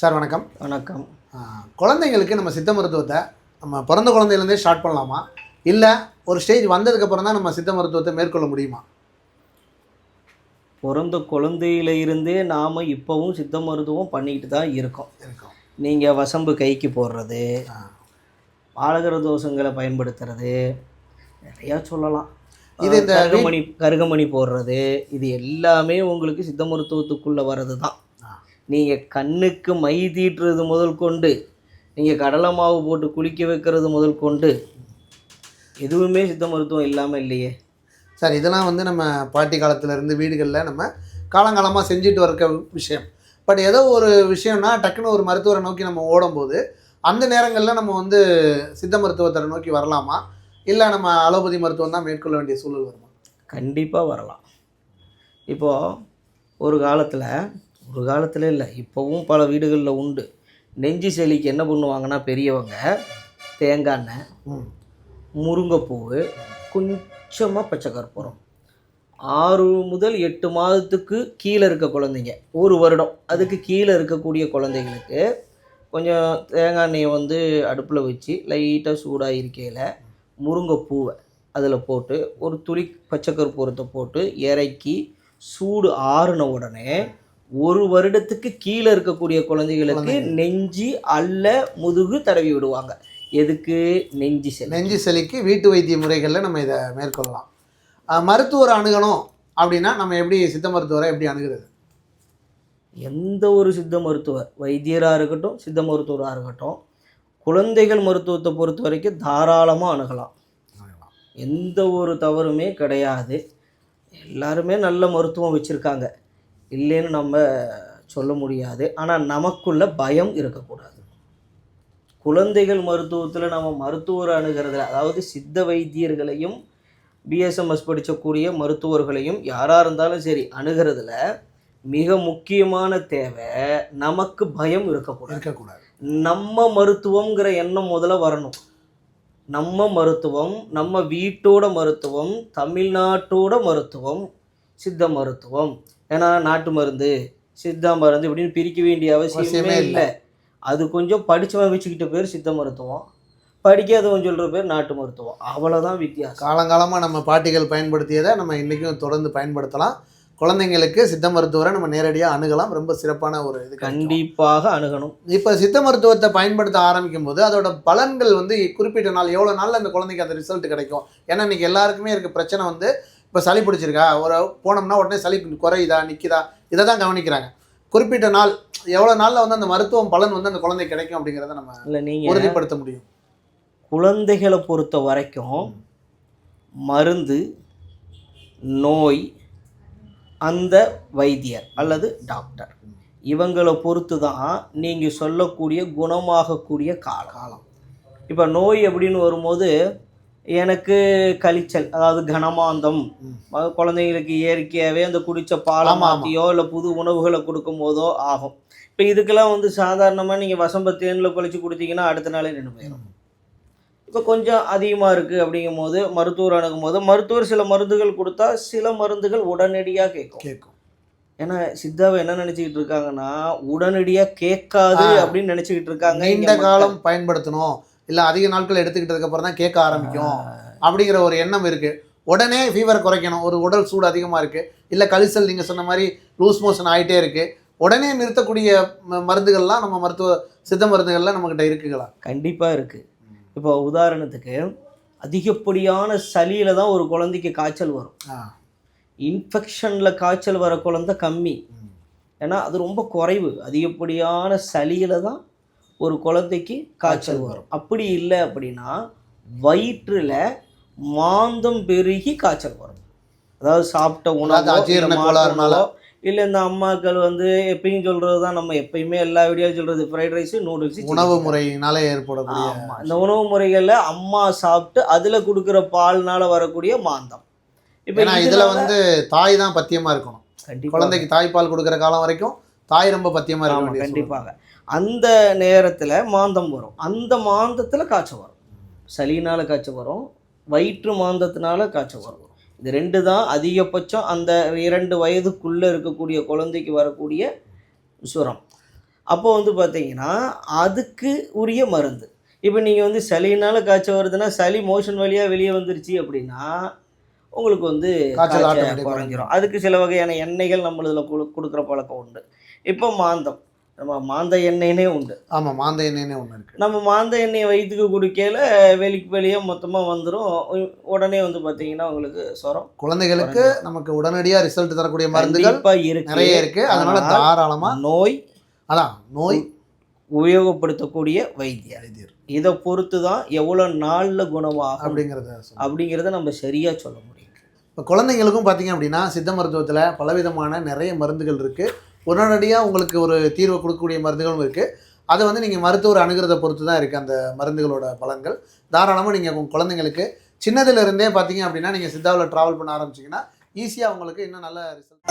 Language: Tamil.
சார் வணக்கம். வணக்கம். குழந்தைங்களுக்கு நம்ம சித்த மருத்துவத்தை நம்ம பிறந்த குழந்தையிலேருந்தே ஸ்டார்ட் பண்ணலாமா, இல்லை ஒரு ஸ்டேஜ் வந்ததுக்கப்புறம் தான் நம்ம சித்த மருத்துவத்தை மேற்கொள்ள முடியுமா? பிறந்த குழந்தையில இருந்தே நாம் இப்போவும் சித்த மருத்துவம் பண்ணிக்கிட்டு தான் இருக்கோம். இருக்கும். நீங்கள் வசம்பு கைக்கு போடுறது, ஆ. பாலகர தோஷங்களை பயன்படுத்துறது, நிறையா சொல்லலாம். இது இந்த கருகமணி போடுறது, இது எல்லாமே உங்களுக்கு சித்த மருத்துவத்துக்குள்ளே வர்றது தான். நீங்கள் கண்ணுக்கு மை தீட்டுறது முதல் கொண்டு, நீங்கள் கடலை மாவு போட்டு குளிக்க வைக்கிறது முதல் கொண்டு, எதுவுமே சித்த மருத்துவம் இல்லாமல் இல்லையே சார். இதெல்லாம் வந்து நம்ம பாட்டி காலத்துலேருந்து வீடுகளில் நம்ம காலங்காலமாக செஞ்சுட்டு இருக்க விஷயம். பட் ஏதோ ஒரு விஷயம்னா டக்குன்னு ஒரு மருத்துவரை நோக்கி நம்ம ஓடும்போது அந்த நேரங்களில் நம்ம வந்து சித்த மருத்துவத்தை நோக்கி வரலாமா, இல்லை நம்ம அலோபதி மருத்துவம் தான் மேற்கொள்ள வேண்டிய சூழல் வருமா? கண்டிப்பாக வரலாம். இப்போது ஒரு காலத்தில் இல்லை, இப்போவும் பல வீடுகளில் உண்டு. நெஞ்சு சளிக்கு என்ன பண்ணுவாங்கன்னா பெரியவங்க தேங்காய் எண்ணெய், முருங்கைப்பூவு, கொஞ்சமாக பச்சை கற்பூரம், 6 முதல் 8 மாதத்துக்கு கீழே இருக்க குழந்தைங்க, 1 வருடம் அதுக்கு கீழே இருக்கக்கூடிய குழந்தைங்களுக்கு கொஞ்சம் தேங்காய் எண்ணெயை வந்து அடுப்பில் வச்சு லைட்டாக சூடாக இருக்கையில் முருங்கைப்பூவை அதில் போட்டு ஒரு துளி பச்சை கற்பூரத்தை போட்டு இறக்கி சூடு ஆறுன உடனே 1 வருடத்துக்கு கீழே இருக்கக்கூடிய குழந்தைகளுக்கு நெஞ்சு அல்ல முதுகு தடவி விடுவாங்க. எதுக்கு? நெஞ்சு சளிக்கு வீட்டு வைத்திய முறைகளில் நம்ம இதை மேற்கொள்ளலாம். மருத்துவரை அணுகணும் அப்படின்னா நம்ம எப்படி சித்த மருத்துவரை எப்படி அணுகிறது? எந்த ஒரு சித்த மருத்துவர், வைத்தியராக இருக்கட்டும் சித்த மருத்துவராக இருக்கட்டும், குழந்தைகள் மருத்துவத்தை பொறுத்த வரைக்கும் தாராளமாக அணுகலாம். எந்த ஒரு தவறுமே கிடையாது. எல்லாருமே நல்ல மருத்துவம் வச்சுருக்காங்க, இல்லைன்னு நம்ம சொல்ல முடியாது. ஆனால் நமக்குள்ள பயம் இருக்கக்கூடாது. குழந்தைகள் மருத்துவத்தில் நம்ம மருத்துவரை அணுகிறதுல, அதாவது சித்த வைத்தியர்களையும் பிஎஸ்எம்எஸ் படிக்கக்கூடிய மருத்துவர்களையும் யாராக இருந்தாலும் சரி அணுகிறதுல மிக முக்கியமான தேவை நமக்கு பயம் இருக்கக்கூடாது. நம்ம மருத்துவங்கிற எண்ணம் முதல்ல வரணும். நம்ம மருத்துவம், நம்ம வீட்டோட மருத்துவம், தமிழ்நாட்டோட மருத்துவம் சித்த மருத்துவம். ஏன்னா நாட்டு மருந்து சித்தா மருந்து இப்படின்னு பிரிக்க வேண்டிய அவசியமே இல்லை. அது கொஞ்சம் படித்தவன் வச்சுக்கிட்ட பேர் சித்த மருத்துவம், படிக்காதவன் சொல்கிற பேர் நாட்டு மருத்துவம், அவ்வளோதான் வித்தியாசம். காலங்காலமாக நம்ம பாட்டிகள் பயன்படுத்தியதை நம்ம இன்றைக்கும் தொடர்ந்து பயன்படுத்தலாம். குழந்தைங்களுக்கு சித்த மருத்துவரை நம்ம நேரடியாக அணுகலாம். ரொம்ப சிறப்பான ஒரு இது. கண்டிப்பாக அணுகணும். இப்போ சித்த மருத்துவத்தை பயன்படுத்த ஆரம்பிக்கும் போது அதோட பலன்கள் வந்து குறிப்பிட்ட நாள், எவ்வளோ நாளில் அந்த குழந்தைக்கு அந்த ரிசல்ட் கிடைக்கும்? ஏன்னா இன்றைக்கி எல்லாருக்குமே இருக்க பிரச்சனை வந்து, இப்போ சளி பிடிச்சிருக்கா, ஒரு போனோம்னா உடனே சளி குறையுதா நிற்கிதா, இதை தான் கவனிக்கிறாங்க. குறிப்பிட்ட நாள், எவ்வளோ நாளில் வந்து அந்த மருத்துவம் பலன் வந்து அந்த குழந்தை கிடைக்கும் அப்படிங்கிறத நம்ம இல்லை நீங்கள் உறுதிப்படுத்த முடியும்? குழந்தைகளை பொறுத்த வரைக்கும் மருந்து, நோய், அந்த வைத்தியர் அல்லது டாக்டர் இவங்களை பொறுத்து தான் நீங்கள் சொல்லக்கூடிய குணமாகக்கூடிய காலம். இப்போ நோய் அப்படின்னு வரும்போது எனக்கு கழிச்சல், அதாவது கனமாந்தம், குழந்தைங்களுக்கு இயற்கையாகவே அந்த குடித்த பாலை மாற்றியோ இல்லை புது உணவுகளை கொடுக்கும் போதோ ஆகும். இப்போ இதுக்கெல்லாம் வந்து சாதாரணமாக நீங்கள் வசம்ப தேனில் குளிச்சு கொடுத்தீங்கன்னா அடுத்த நாளே நின்று போயிடும். இப்போ கொஞ்சம் அதிகமாக இருக்குது அப்படிங்கும் போது மருத்துவர் அணுகும் போது மருத்துவர் சில மருந்துகள் கொடுத்தா சில மருந்துகள் உடனடியாக கேட்கும். ஏன்னா சித்தாவை என்ன நினச்சிக்கிட்டு இருக்காங்கன்னா உடனடியாக கேட்காது அப்படின்னு நினச்சிக்கிட்டு இருக்காங்க. இந்த காலம் பயன்படுத்தணும், இல்லை அதிக நாட்கள் எடுத்துக்கிட்டதுக்கப்புறம் தான் கேட்க ஆரம்பிக்கும் அப்படிங்கிற ஒரு எண்ணம் இருக்குது. உடனே ஃபீவரை குறைக்கணும், ஒரு உடல் சூடு அதிகமாக இருக்குது, இல்லை கழிச்சல் நீங்கள் சொன்ன மாதிரி லூஸ் மோஷன் ஆகிட்டே இருக்குது, உடனே நிறுத்தக்கூடிய மருந்துகள்லாம் நம்ம சித்த மருந்துகள்லாம் நம்மக்கிட்ட இருக்குங்களா? கண்டிப்பாக இருக்குது. இப்போ உதாரணத்துக்கு அதிகப்படியான சளியில் தான் ஒரு குழந்தைக்கு காய்ச்சல் வரும். இன்ஃபெக்ஷனில் காய்ச்சல் வர குழந்தை கம்மி, ஏன்னா அது ரொம்ப குறைவு. அதிகப்படியான சளியில் தான் ஒரு குழந்தைக்கு காய்ச்சல் வரும். அப்படி இல்லை அப்படின்னா வயிற்றில் மாந்தம் பெருகி காய்ச்சல் வரும். அதாவது சாப்பிட்ட உணவு இல்லை இந்த அம்மாக்கள் வந்து எப்பயும் சொல்கிறது தான், நம்ம எப்பயுமே எல்லா வீடியோவும் சொல்கிறது, ஃப்ரைட் ரைஸு, நூடுல்ஸு, உணவு முறையினால ஏற்படக்கூடிய. இந்த உணவு முறைகளில் அம்மா சாப்பிட்டு அதில் கொடுக்குற பால்னால் வரக்கூடிய மாந்தம். இப்போ இதில் வந்து தாய் தான் பத்தியமாக இருக்கணும். குழந்தைக்கு தாய்ப்பால் கொடுக்குற காலம் வரைக்கும் தாய் ரொம்ப பத்தியமாக இருக்கணும். கண்டிப்பாக அந்த நேரத்தில் மாந்தம் வரும். அந்த மாந்தத்தில் காய்ச்சல் வரும். சளினால் காய்ச்சல் வரும், வயிற்று மாந்தத்தினால காய்ச்சல் வரும். இது 2 தான் அதிகபட்சம் அந்த 2 வயதுக்குள்ளே இருக்கக்கூடிய குழந்தைக்கு வரக்கூடிய சுரம். அப்போ வந்து பார்த்தீங்கன்னா அதுக்கு உரிய மருந்து. இப்போ நீங்கள் வந்து சளினால காய்ச்சல் வருதுன்னா, சளி மோஷன் வழியாக வெளியே வந்துருச்சு அப்படின்னா உங்களுக்கு வந்து காய்ச்சல் காய்ச்சல் ஆட்டோமேட்டிக் குறைஞ்சிரும். அதுக்கு சில வகையான எண்ணெய்கள் நம்ம இதில் கொடுக்குற பழக்கம் உண்டு. இப்போ மாந்தம், நம்ம மாந்த எண்ணெய்னே உண்டு. ஆமாம், மாந்த எண்ணெய்னே ஒன்று இருக்குது. நம்ம மாந்த எண்ணெயை வயிற்றுக்கு குடிக்கையில் வெளியே மொத்தமாக வந்துடும். உடனே வந்து பார்த்தீங்கன்னா உங்களுக்கு சொரம் குழந்தைகளுக்கு குறைஞ்சிரும். நமக்கு உடனடியாக ரிசல்ட் தரக்கூடிய மருந்துகள் கண்டிப்பாக இருக்கு. நிறைய இருக்குது. அதனால ஆனால் தாராளமாக நோய் நோய் உபயோகப்படுத்தக்கூடிய வைத்தியம் வைத்தியர் இதை பொறுத்து தான் எவ்வளோ நாளில் குணமாகும் அப்படிங்கிறத நம்ம சரியாக சொல்ல முடியும். இப்போ குழந்தைங்களுக்கும் பார்த்தீங்க அப்படின்னா சித்த மருத்துவத்தில் பலவிதமான நிறைய மருந்துகள் இருக்குது. உடனடியாக உங்களுக்கு ஒரு தீர்வை கொடுக்கக்கூடிய மருந்துகளும் இருக்குது. அதை வந்து நீங்கள் மருத்துவர் அணுகிறத பொறுத்து தான் இருக்குது அந்த மருந்துகளோட பலன்கள். தாராளமாக நீங்கள் உங்கள் குழந்தைங்களுக்கு சின்னதிலிருந்தே பார்த்தீங்க அப்படின்னா நீங்கள் சித்தாவில் ட்ராவல் பண்ண ஆரம்பிச்சிங்கன்னா ஈஸியாக உங்களுக்கு இன்னும் நல்ல ரிசல்ட்.